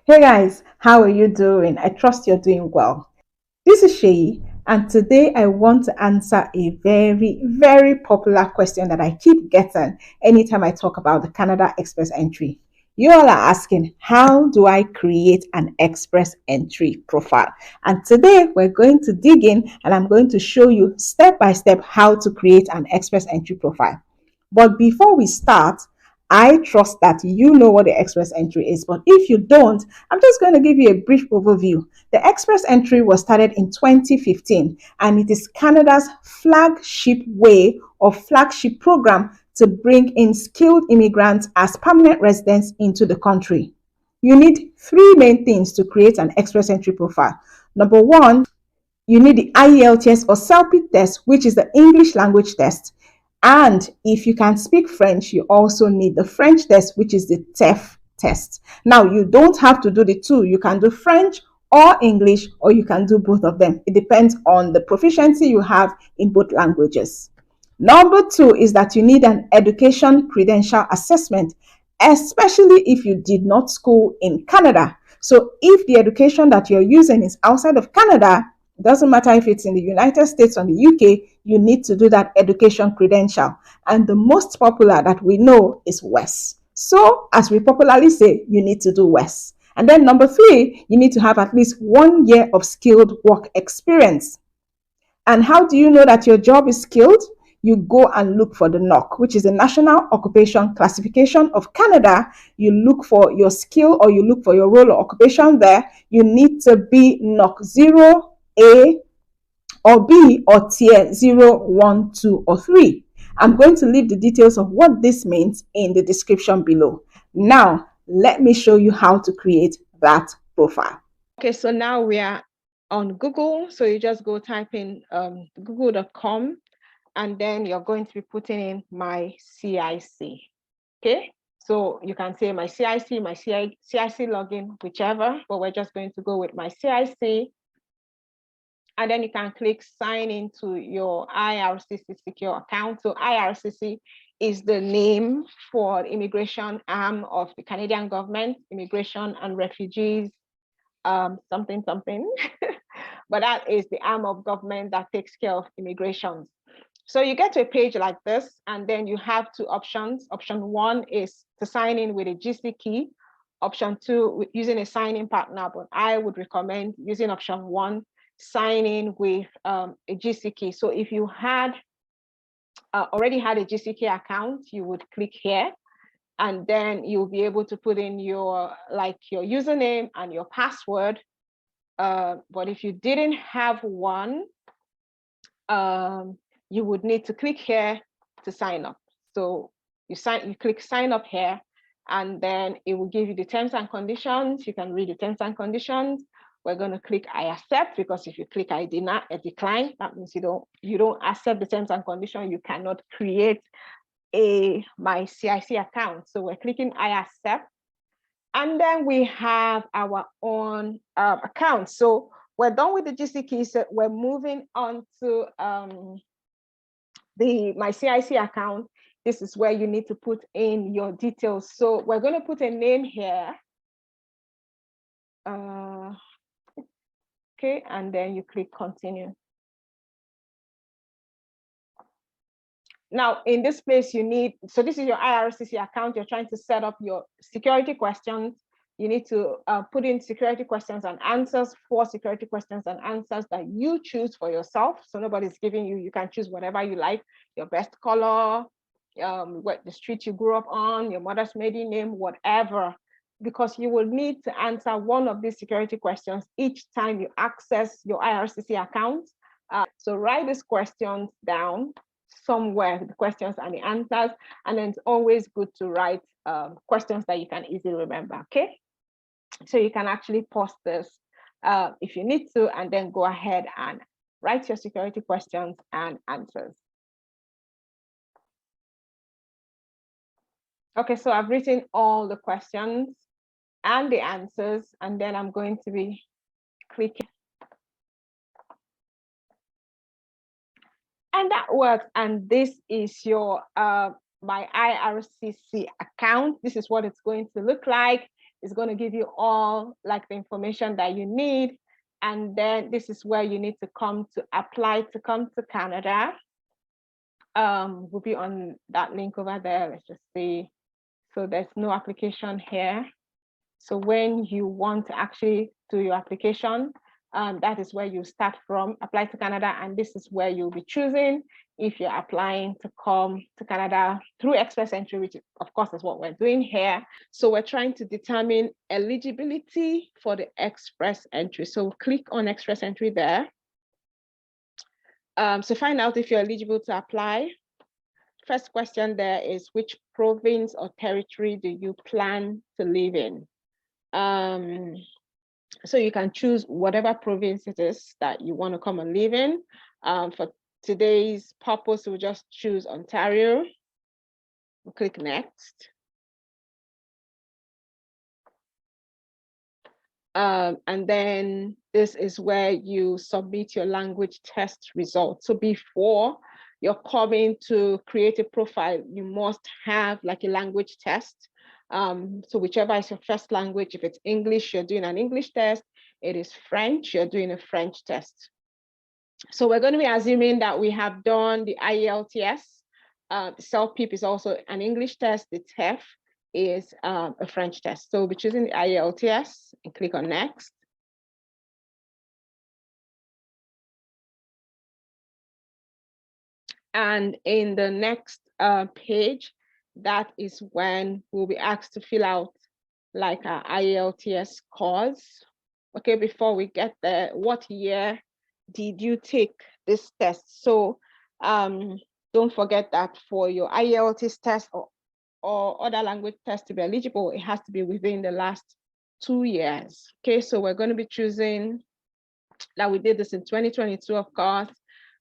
Hey guys, how are you doing? I trust you're doing well. This is Shay, and today I want to answer a very popular question that I keep getting anytime I talk about the Canada Express entry. You all are asking, how do I create an Express entry profile? And today we're going to dig in and I'm going to show you step by step how to create an Express entry profile. But before we start, I trust that you know what the Express entry is. But if you don't, I'm just going to give you a brief overview. The Express entry was started in 2015 and it is Canada's flagship way or flagship program to bring in skilled immigrants as permanent residents into the country. You need three main things to create an Express entry profile. Number one, you need the IELTS or CELPIT test, which is the English language test. And if you can speak French, you also need the French test, which is the TEF test. Now, you don't have to do the two. You can do French or English, or you can do both of them. It depends on the proficiency you have in both languages. Number two is that you need an education credential assessment, especially if you did not school in Canada. So if the education that you're using is outside of Canada, it doesn't matter if it's in the United States or the UK, you need to do that education credential. And the most popular that we know is WES. So as we popularly say, you need to do WES. And then number three, you need to have at least 1 year of skilled work experience. And how do you know that your job is skilled? You go and look for the NOC, which is the National Occupation Classification of Canada. You look for your skill or you look for your role or occupation there. You need to be NOC 0A or B or tier 0, 1, 2, or 3. I'm going to leave the details of what this means in the description below. Now, let me show you how to create that profile. Okay, so now we are on Google. So you just go type in google.com and then you're going to be putting in my CIC. Okay, so you can say my CIC, my CIC login, whichever, but we're just going to go with my CIC. And then you can click sign into your IRCC secure account. So IRCC is the name for the immigration arm of the Canadian government, Immigration and Refugees, something. But that is the arm of government that takes care of immigration. So you get to a page like this, and then you have two options. Option one is to sign in with a GC key. Option two, using a sign-in partner, but I would recommend using option one, sign in with a GC key. So if you had already had a GC key account, you would click here, and then you'll be able to put in your username and your password. But if you didn't have one, you would need to click here to sign up. So you click sign up here, and then it will give you the terms and conditions. You can read the terms and conditions. We're going to click I accept, because if you click I decline, that means you don't accept the terms and conditions. You cannot create my CIC account. So we're clicking I accept, and then we have our own account. So we're done with the GC key. So we're moving on to my CIC account. This is where you need to put in your details. So we're going to put a name here. Okay, and then you click continue. Now, in this place, so this is your IRCC account. You're trying to set up your security questions. You need to put in security questions and answers, 4 security questions and answers that you choose for yourself. So nobody's giving you can choose whatever you like, your best color, what the street you grew up on, your mother's maiden name, whatever, because you will need to answer one of these security questions each time you access your IRCC account. So write these questions down somewhere, the questions and the answers, and then it's always good to write questions that you can easily remember, okay? So you can actually pause this if you need to, and then go ahead and write your security questions and answers. Okay, so I've written all the questions and the answers, and then I'm going to be clicking. And that works. And this is your my IRCC account. This is what it's going to look like. It's going to give you all like the information that you need. And then this is where you need to come to apply to come to Canada. We'll be on that link over there. Let's just see. So there's no application here. So when you want to actually do your application, that is where you start from, apply to Canada, and this is where you'll be choosing if you're applying to come to Canada through express entry, which of course is what we're doing here. So we're trying to determine eligibility for the express entry. So click on express entry there. So find out if you're eligible to apply. First question there is, which province or territory do you plan to live in? So you can choose whatever province it is that you want to come and live in. For today's purpose, we'll just choose Ontario. We'll click next. And then this is where you submit your language test results. So before you're coming to create a profile, you must have like a language test. So whichever is your first language, if it's English, you're doing an English test. It is French, you're doing a French test. So we're going to be assuming that we have done the IELTS. The self-PIP is also an English test. The TEF is a French test. So we'll be choosing the IELTS and click on next. And in the next page, that is when we'll be asked to fill out like our IELTS scores. Okay, before we get there, what year did you take this test? So don't forget that for your IELTS test or other language test to be eligible, it has to be within the last 2 years. Okay, so we're going to be choosing that. We did this in 2022, of course.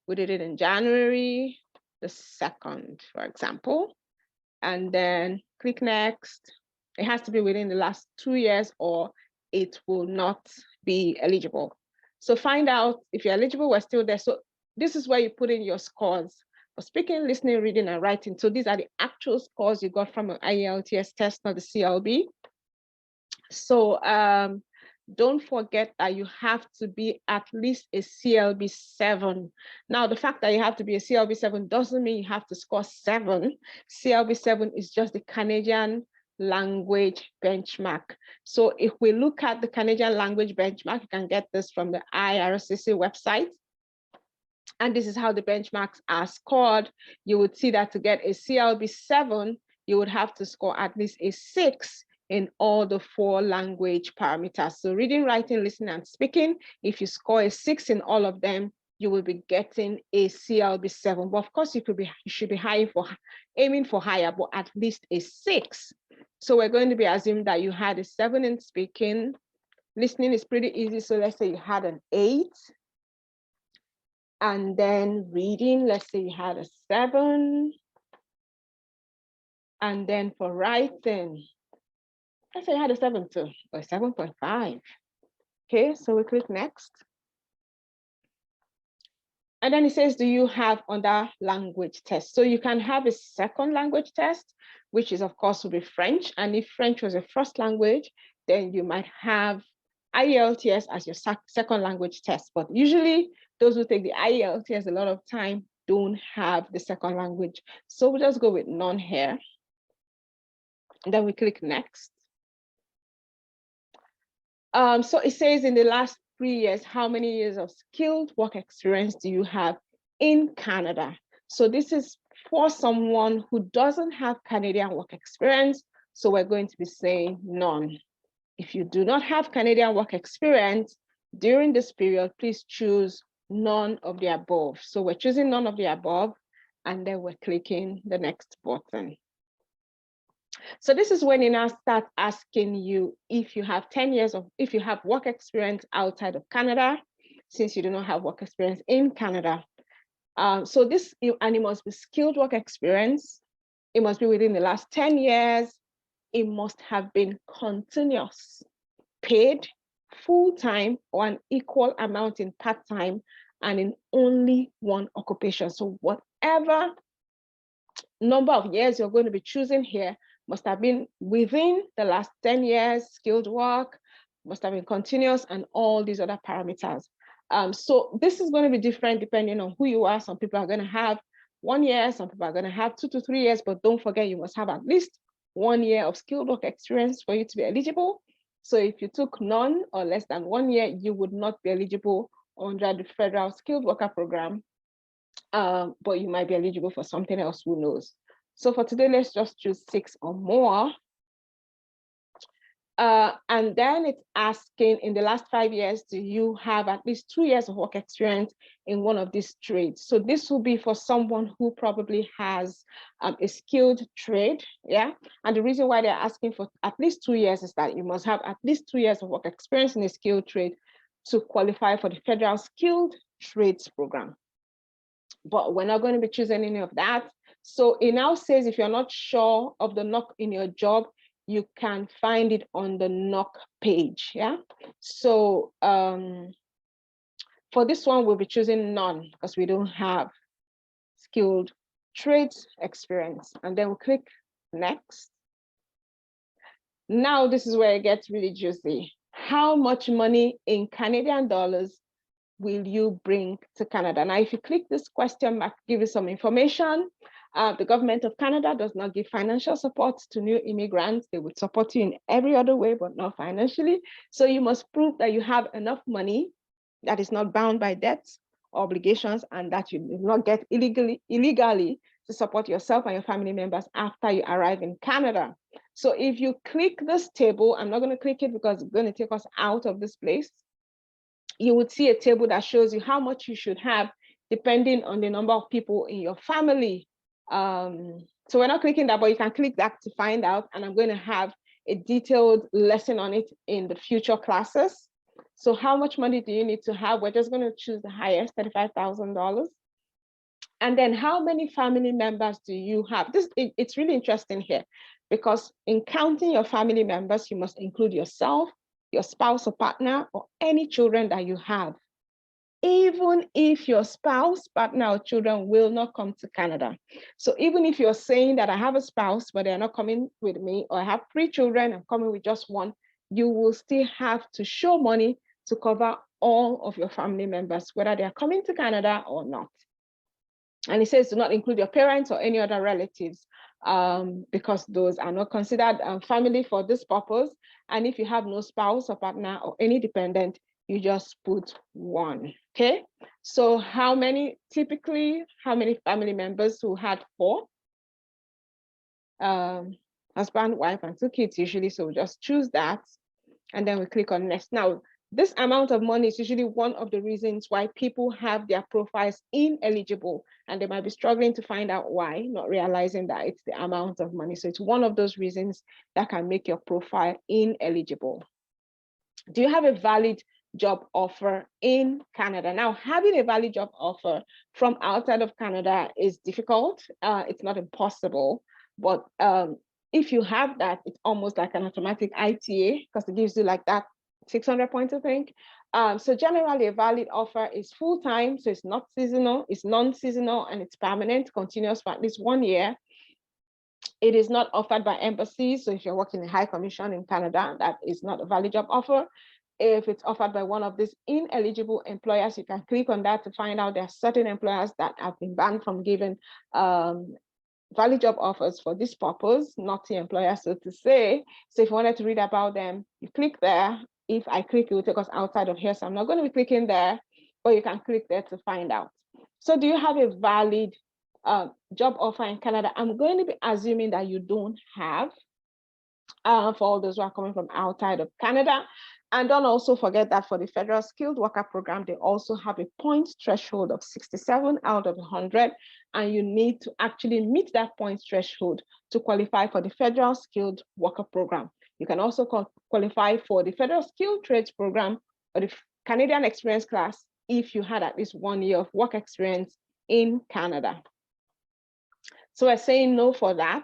We did it in January the 2nd, for example, and then click next. It has to be within the last 2 years or it will not be eligible. So find out if you're eligible, we're still there. So this is where you put in your scores for speaking, listening, reading, and writing. So these are the actual scores you got from an IELTS test, not the CLB. So don't forget that you have to be at least a CLB 7. Now, the fact that you have to be a CLB 7 doesn't mean you have to score 7. CLB 7 is just the Canadian language benchmark. So if we look at the Canadian language benchmark, you can get this from the IRCC website. And this is how the benchmarks are scored. You would see that to get a CLB 7, you would have to score at least a 6 in all the 4 language parameters. So reading, writing, listening, and speaking, if you score a 6 in all of them, you will be getting a CLB 7. But of course, you should be aiming for higher, but at least a 6. So we're going to be assuming that you had a 7 in speaking. Listening is pretty easy. So let's say you had an 8. And then reading, let's say you had a 7. And then for writing, let's say you had a 7 too, or 7.5. Okay, so we click next. And then it says, do you have other language tests? So you can have a second language test, which is of course will be French. And if French was a first language, then you might have IELTS as your second language test. But usually those who take the IELTS a lot of time don't have the second language. So we'll just go with none here. And then we click next. So it says in the last 3 years, how many years of skilled work experience do you have in Canada? So this is for someone who doesn't have Canadian work experience. So we're going to be saying none. If you do not have Canadian work experience during this period, please choose none of the above. So we're choosing none of the above, and then we're clicking the next button. So this is when it now starts asking you if you have 10 years of, if you have work experience outside of Canada, since you do not have work experience in Canada. So this, and it must be skilled work experience. It must be within the last 10 years. It must have been continuous, paid, full-time, or an equal amount in part-time, and in only one occupation. So whatever number of years you're going to be choosing here, must have been within the last 10 years, skilled work, must have been continuous, and all these other parameters. So this is going to be different depending on who you are. Some people are going to have 1 year, some people are going to have 2 to 3 years, but don't forget you must have at least 1 year of skilled work experience for you to be eligible. So if you took none or less than 1 year, you would not be eligible under the federal skilled worker program, but you might be eligible for something else, who knows. So for today, let's just choose 6 or more. And then it's asking, in the last 5 years, do you have at least 2 years of work experience in one of these trades? So this will be for someone who probably has a skilled trade, yeah? And the reason why they're asking for at least 2 years is that you must have at least 2 years of work experience in a skilled trade to qualify for the federal skilled trades program. But we're not going to be choosing any of that. So it now says if you're not sure of the knock in your job, you can find it on the knock page, yeah? So for this one, we'll be choosing none because we don't have skilled trades experience. And then we'll click next. Now this is where it gets really juicy. How much money in Canadian dollars will you bring to Canada? Now, if you click this question mark, give you some information. The government of Canada does not give financial support to new immigrants. They would support you in every other way, but not financially. So you must prove that you have enough money that is not bound by debts or obligations, and that you did not get illegally to support yourself and your family members after you arrive in Canada. So if you click this table, I'm not going to click it because it's going to take us out of this place. You would see a table that shows you how much you should have depending on the number of people in your family. So we're not clicking that, but you can click that to find out. And I'm going to have a detailed lesson on it in the future classes. So how much money do you need to have? We're just going to choose the highest, $35,000. And then how many family members do you have? It's really interesting here because in counting your family members, you must include yourself, your spouse or partner, or any children that you have, even if your spouse, partner, or children will not come to Canada. So even if you're saying that I have a spouse, but they're not coming with me, or I have 3 children, I'm coming with just 1, you will still have to show money to cover all of your family members, whether they're coming to Canada or not. And it says do not include your parents or any other relatives because those are not considered family for this purpose. And if you have no spouse or partner or any dependent, you just put 1, okay? So how many family members who had 4? Husband, wife, and 2 kids usually, so we just choose that. And then we click on next. Now, this amount of money is usually one of the reasons why people have their profiles ineligible, and they might be struggling to find out why, not realizing that it's the amount of money. So it's one of those reasons that can make your profile ineligible. Do you have a valid job offer in Canada? Now, having a valid job offer from outside of Canada is difficult. It's not impossible, but if you have that, it's almost like an automatic ITA because it gives you like that 600 points, I think. So generally a valid offer is full-time, so it's not seasonal, it's non-seasonal, and it's permanent, continuous for at least 1 year. It is not offered by embassies, so if you're working in High Commission in Canada, that is not a valid job offer. If it's offered by one of these ineligible employers, you can click on that to find out there are certain employers that have been banned from giving valid job offers for this purpose, naughty employers, so to say. So if you wanted to read about them, you click there. If I click, it will take us outside of here, so I'm not going to be clicking there, but you can click there to find out. So do you have a valid job offer in Canada? I'm going to be assuming that you don't have for all those who are coming from outside of Canada. And don't also forget that for the Federal Skilled Worker Program, they also have a points threshold of 67 out of 100, and you need to actually meet that points threshold to qualify for the Federal Skilled Worker Program. You can also qualify for the Federal Skilled Trades Program or the Canadian Experience class if you had at least 1 year of work experience in Canada. So we're saying no for that.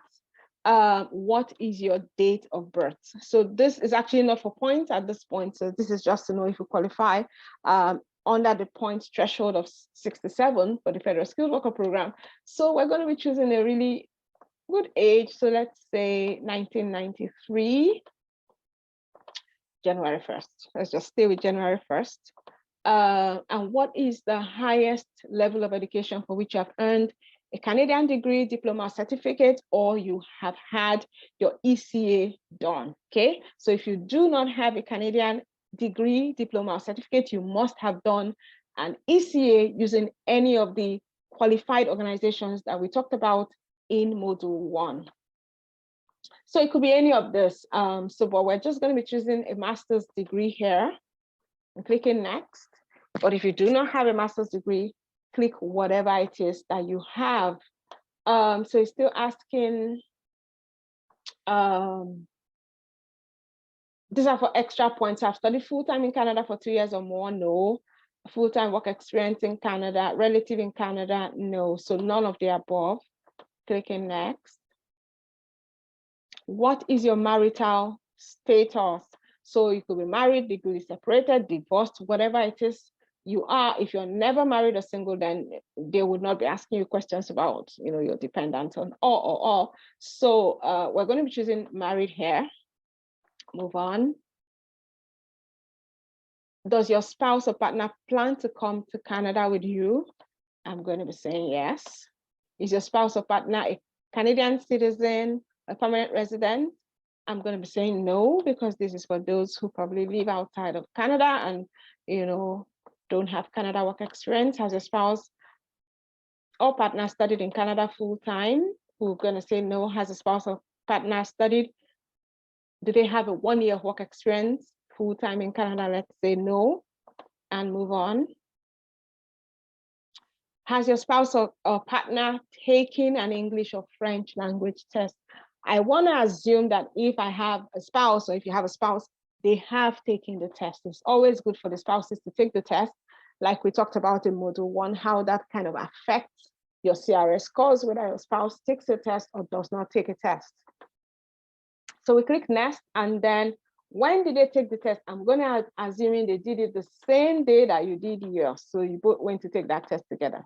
What is your date of birth? So this is actually not for points at this point. So this is just to know if you qualify under the points threshold of 67 for the Federal Skilled Worker Program. So we're going to be choosing a really good age. So let's say 1993, January 1st. Let's just stay with January 1st. And what is the highest level of education for which you have earned a Canadian degree, diploma, certificate, or you have had your ECA done? Okay, so if you do not have a Canadian degree, diploma, or certificate, you must have done an ECA using any of the qualified organizations that we talked about in Module 1. So it could be any of this. But we're just going to be choosing a master's degree here and clicking next. But if you do not have a master's degree, click whatever it is that you have. So it's still asking, these are for extra points. I've studied full-time in Canada for 2 years or more. No. Full-time work experience in Canada, relative in Canada. No. So none of the above. Clicking next. What is your marital status? So you could be married, legally separated, divorced, whatever it is you are. If you're never married or single, then they would not be asking you questions about, your dependent on or. So we're going to be choosing married here. Move on. Does your spouse or partner plan to come to Canada with you? I'm going to be saying yes. Is your spouse or partner a Canadian citizen, a permanent resident? I'm going to be saying no, because this is for those who probably live outside of Canada and, don't have Canada work experience. Has your spouse or partner studied in Canada full-time? We're going to say no. Has a spouse or partner studied? Do they have a 1 year of work experience full-time in Canada? Let's say no and move on. Has your spouse or partner taken an English or French language test? I want to assume that if I have a spouse, or if you have a spouse, they have taken the test. It's always good for the spouses to take the test, like we talked about in Module 1, how that kind of affects your CRS scores, whether your spouse takes a test or does not take a test. So we click next, and then when did they take the test? I'm going to assuming they did it the same day that you did yours. So you both went to take that test together.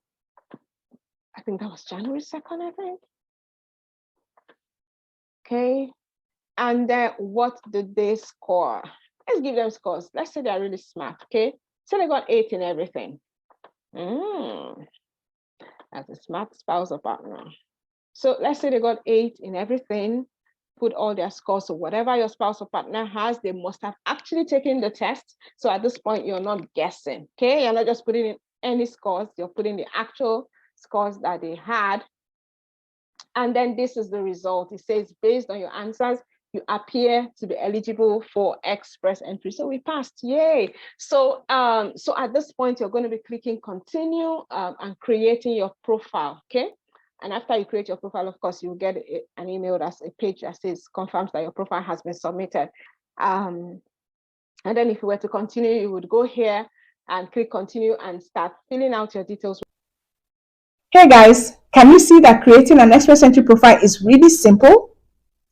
I think that was January 2nd, I think. Okay. And then what did they score? Let's give them scores. Let's say they're really smart. Okay. So they got 8 in everything. That's a smart spouse or partner. So let's say they got 8 in everything. Put all their scores. So whatever your spouse or partner has, they must have actually taken the test. So at this point, you're not guessing. Okay. You're not just putting in any scores. You're putting the actual scores that they had. And then this is the result. It says, based on your answers, you appear to be eligible for express entry. So we passed, yay. So at this point, you're going to be clicking continue and creating your profile, okay? And after you create your profile, of course, you'll get an email, that's a page that says, confirms that your profile has been submitted. And then if you were to continue, you would go here and click continue and start filling out your details. Hey guys, can you see that creating an express entry profile is really simple?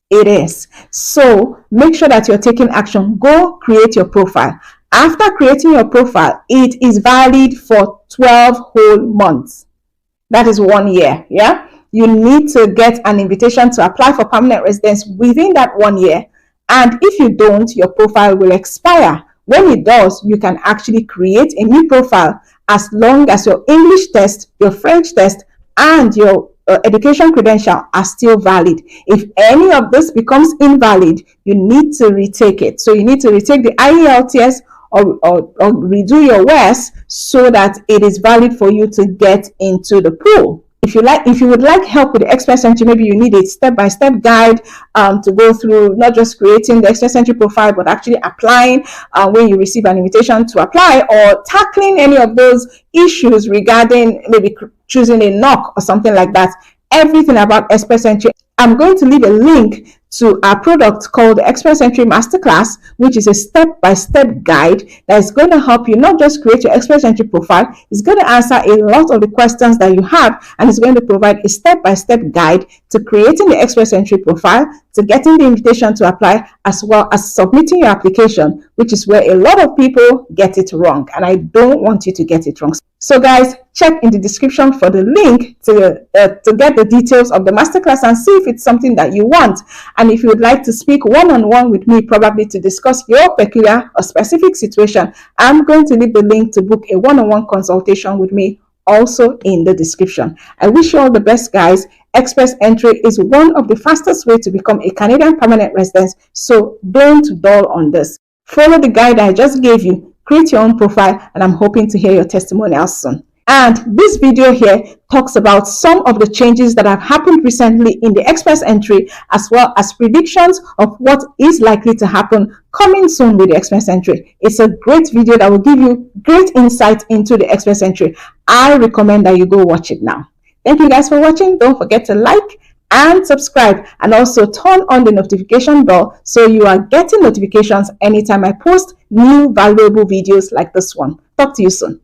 It is. So make sure that you're taking action. Go create your profile. After creating your profile, it is valid for 12 whole months. That is 1 year. Yeah. You need to get an invitation to apply for permanent residence within that 1 year. And if you don't, your profile will expire. When it does, you can actually create a new profile as long as your English test, your French test, and your education credential are still valid. If any of this becomes invalid, you need to retake it. So you need to retake the IELTS or redo your WES so that it is valid for you to get into the pool. If you would like help with the express entry, maybe you need a step-by-step guide to go through, not just creating the express entry profile, but actually applying when you receive an invitation to apply, or tackling any of those issues regarding maybe choosing a knock or something like that. Everything about express entry, I'm going to leave a link to our product called the Express Entry Masterclass, which is a step-by-step guide that is going to help you not just create your Express Entry profile, it's going to answer a lot of the questions that you have, and it's going to provide a step-by-step guide to creating the Express Entry profile, to getting the invitation to apply, as well as submitting your application, which is where a lot of people get it wrong, and I don't want you to get it wrong. So guys, check in the description for the link to get the details of the masterclass and see if it's something that you want. And if you would like to speak one-on-one with me, probably to discuss your peculiar or specific situation, I'm going to leave the link to book a one-on-one consultation with me also in the description. I wish you all the best, guys. Express Entry is one of the fastest ways to become a Canadian permanent resident, so don't dwell on this. Follow the guide I just gave you, create your own profile, and I'm hoping to hear your testimonials soon. And this video here talks about some of the changes that have happened recently in the Express Entry, as well as predictions of what is likely to happen coming soon with the Express Entry. It's a great video that will give you great insight into the Express Entry. I recommend that you go watch it now. Thank you guys for watching. Don't forget to like and subscribe, and also turn on the notification bell so you are getting notifications anytime I post new valuable videos like this one. Talk to you soon.